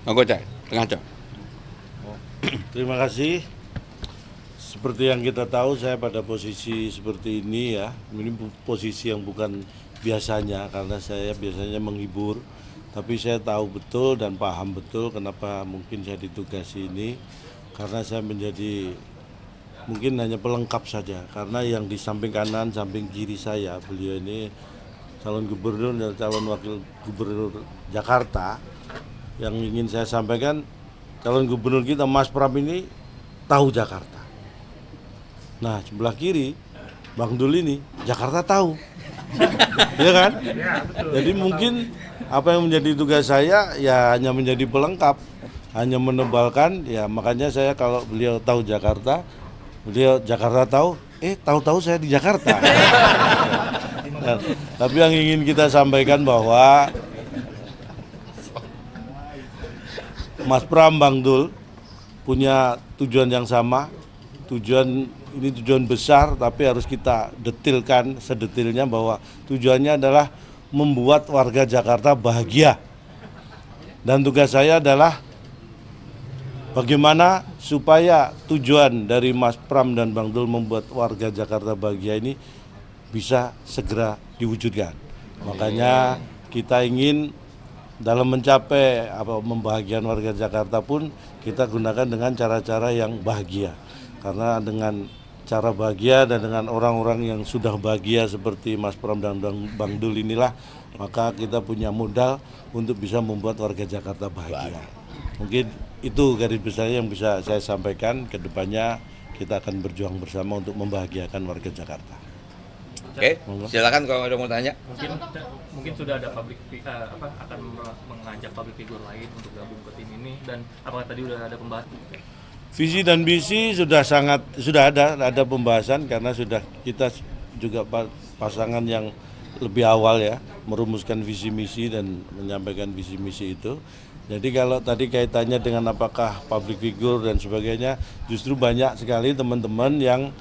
Anggota, tengah Cak. Terima kasih. Seperti yang kita tahu, saya pada posisi seperti ini ya. Ini posisi yang bukan biasanya, karena saya biasanya menghibur. Tapi saya tahu betul dan paham betul kenapa mungkin saya ditugasi ini. Karena saya menjadi mungkin hanya pelengkap saja. Karena yang di samping kanan, samping kiri saya, beliau ini calon gubernur dan calon wakil gubernur Jakarta. Yang ingin saya sampaikan, calon gubernur kita Mas Pram ini tahu Jakarta. Nah, sebelah kiri Bang Dul ini Jakarta tahu. Ya kan? Ya, betul. Jadi mungkin apa yang menjadi tugas saya ya hanya menjadi pelengkap, hanya menebalkan ya, makanya saya kalau beliau tahu Jakarta, beliau Jakarta tahu, tahu-tahu saya di Jakarta. Nah, tapi yang ingin kita sampaikan bahwa Mas Pram, Bang Dul punya tujuan yang sama. Ini tujuan besar, tapi harus kita detilkan sedetilnya bahwa tujuannya adalah membuat warga Jakarta bahagia. Dan tugas saya adalah bagaimana supaya tujuan dari Mas Pram dan Bang Dul membuat warga Jakarta bahagia ini bisa segera diwujudkan. Makanya kita ingin dalam mencapai membahagiakan warga Jakarta pun kita gunakan dengan cara-cara yang bahagia. Karena dengan cara bahagia dan dengan orang-orang yang sudah bahagia seperti Mas Pram dan Bang Dul inilah, maka kita punya modal untuk bisa membuat warga Jakarta bahagia. Mungkin itu garis besarnya yang bisa saya sampaikan. Ke depannya kita akan berjuang bersama untuk membahagiakan warga Jakarta. Oke, silakan kalau ada mau tanya. Mungkin sudah ada akan mengajak public figure lain untuk gabung ke tim ini, dan apakah tadi udah ada pembahasan? Visi dan misi sudah ada pembahasan, karena sudah kita juga pasangan yang lebih awal ya merumuskan visi misi dan menyampaikan visi misi itu. Jadi kalau tadi kaitannya dengan apakah public figure dan sebagainya, justru banyak sekali teman-teman yang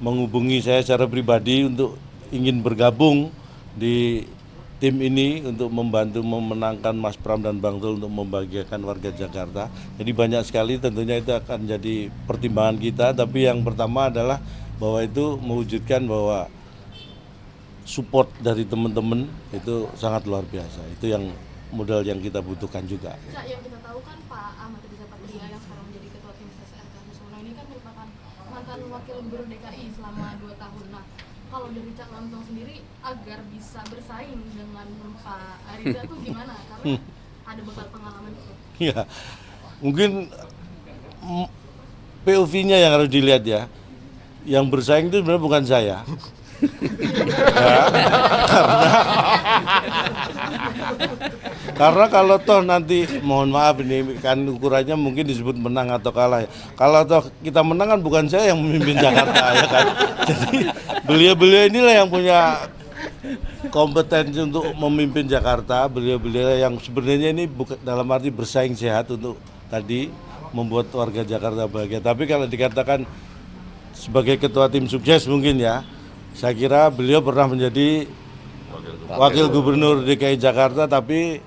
menghubungi saya secara pribadi untuk ingin bergabung di tim ini untuk membantu memenangkan Mas Pram dan Bang Dul untuk membahagiakan warga Jakarta. Jadi banyak sekali, tentunya itu akan jadi pertimbangan kita, tapi yang pertama adalah bahwa itu mewujudkan bahwa support dari teman-teman itu sangat luar biasa. Itu yang modal yang kita butuhkan juga. Yang kita tahu kan Pak Ahmad Riza Patria yang sekarang menjadi ketua tim ses RK Susono ini kan merupakan mantan wakil gubernur DKI selama 2 tahun. Nah, kalau dari Cak Lantong sendiri agar bisa bersaing dengan Pak Riza tuh gimana? Karena ada bekal pengalaman itu. Ya, mungkin POV-nya yang harus dilihat ya. Yang bersaing itu sebenarnya bukan saya. Ya, karena kalau toh nanti, mohon maaf ini kan ukurannya mungkin disebut menang atau kalah ya. Kalau toh kita menang kan bukan saya yang memimpin Jakarta ya kan. Jadi beliau-beliau inilah yang punya kompetensi untuk memimpin Jakarta. Beliau-beliau yang sebenarnya ini bukan dalam arti bersaing sehat untuk tadi membuat warga Jakarta bahagia. Tapi kalau dikatakan sebagai ketua tim sukses mungkin ya, saya kira beliau pernah menjadi wakil gubernur DKI Jakarta, tapi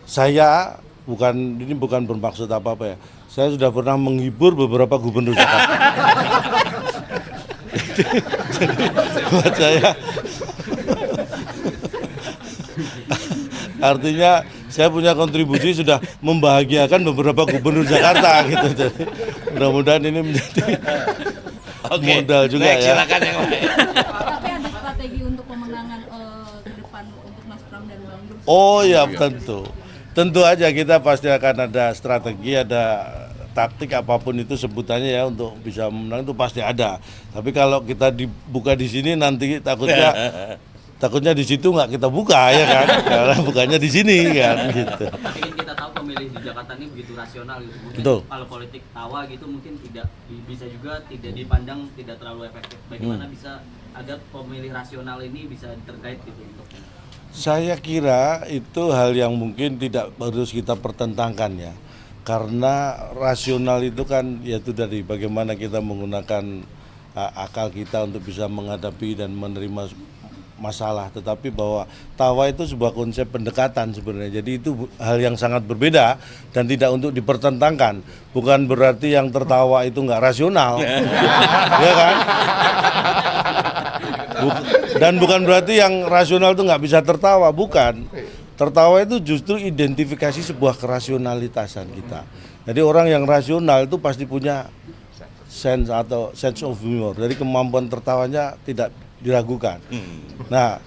saya bukan bermaksud apa-apa ya. Saya sudah pernah menghibur beberapa gubernur Jakarta. Jadi buat saya artinya saya punya kontribusi sudah membahagiakan beberapa gubernur Jakarta gitu. Jadi mudah-mudahan ini menjadi modal juga ya. Silakan yang lain. Tapi ada strategi untuk pemenangan ke depan untuk Mas Pram dan Bang Dul? Oh ya, tentu aja kita pasti akan ada strategi, ada taktik apapun itu sebutannya ya untuk bisa menang, itu pasti ada. Tapi kalau kita dibuka di sini nanti takutnya di situ nggak kita buka ya kan, karena bukannya di sini kan gitu. Tapi kita tahu pemilih di Jakarta ini begitu rasional gitu. Mungkin Betul. Kalau politik tawa gitu mungkin tidak bisa juga tidak dipandang tidak terlalu efektif. Bagaimana bisa agar pemilih rasional ini bisa terkait gitu untuk? Saya kira itu hal yang mungkin tidak harus kita pertentangkan ya. Karena rasional itu kan yaitu dari bagaimana kita menggunakan akal kita untuk bisa menghadapi dan menerima masalah, tetapi bahwa tawa itu sebuah konsep pendekatan sebenarnya. Jadi itu hal yang sangat berbeda dan tidak untuk dipertentangkan. Bukan berarti yang tertawa itu nggak rasional, ya kan? Dan bukan berarti yang rasional itu nggak bisa tertawa, bukan. Tertawa itu justru identifikasi sebuah kerasionalitasan kita. Jadi orang yang rasional itu pasti punya sense atau sense of humor. Jadi kemampuan tertawanya tidak diragukan. Nah,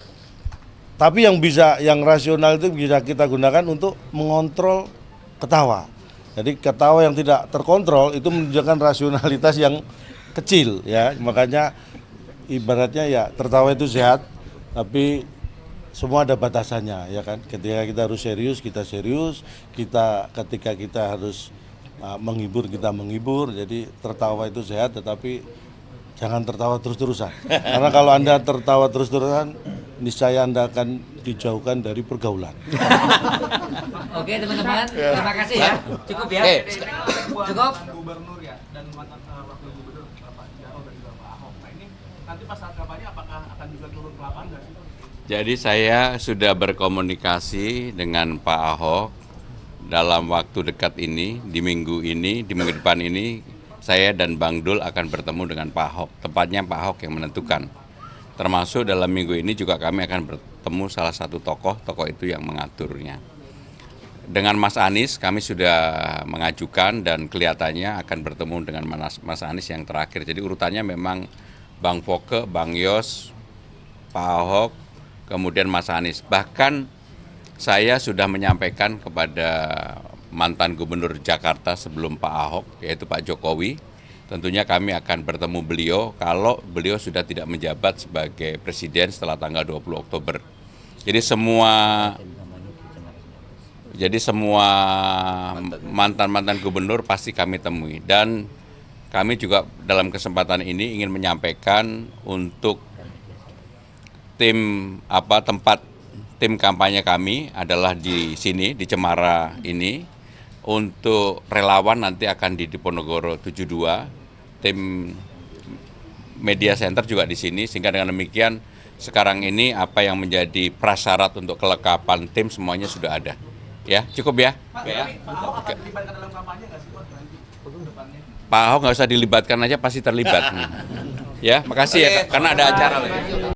tapi yang rasional itu bisa kita gunakan untuk mengontrol ketawa. Jadi ketawa yang tidak terkontrol itu menunjukkan rasionalitas yang kecil, ya. Makanya ibaratnya ya tertawa itu sehat, tapi semua ada batasannya, ya kan. Ketika kita harus serius, kita serius. Ketika kita harus menghibur, kita menghibur. Jadi tertawa itu sehat, tetapi jangan tertawa terus-terusan. Karena kalau Anda tertawa terus-terusan, niscaya Anda akan dijauhkan dari pergaulan. Oke teman-teman, terima kasih ya. Cukup ya. Cukup. Gubernur ya dan mantan wakil gubernur Pak Jarod dan juga Pak Ahok. Nah ini nanti pas saat kampanye apakah akan juga turun ke lapangan nggak sih? Jadi saya sudah berkomunikasi dengan Pak Ahok dalam waktu dekat ini, di minggu depan ini, saya dan Bang Dul akan bertemu dengan Pak Ahok. Tepatnya Pak Ahok yang menentukan. Termasuk dalam minggu ini juga kami akan bertemu salah satu tokoh itu yang mengaturnya. Dengan Mas Anies kami sudah mengajukan dan kelihatannya akan bertemu dengan Mas Anies yang terakhir. Jadi urutannya memang Bang Foke, Bang Yos, Pak Ahok, kemudian Mas Anies. Bahkan saya sudah menyampaikan kepada mantan gubernur Jakarta sebelum Pak Ahok, yaitu Pak Jokowi. Tentunya kami akan bertemu beliau kalau beliau sudah tidak menjabat sebagai presiden setelah tanggal 20 Oktober. Jadi semua mantan-mantan gubernur pasti kami temui. Dan kami juga dalam kesempatan ini ingin menyampaikan untuk tempat tim kampanye kami adalah di sini, di Cemara ini. Untuk relawan nanti akan di Diponegoro 72, tim media center juga di sini, sehingga dengan demikian sekarang ini apa yang menjadi prasyarat untuk kelengkapan tim semuanya sudah ada. Ya, cukup ya. Pak, tapi Pak Ahok akan dilibatkan dalam kampanye nggak sih Pak nanti depannya? Pak Ahok nggak usah dilibatkan aja, pasti terlibat. Ya, makasih ya, karena ada acara.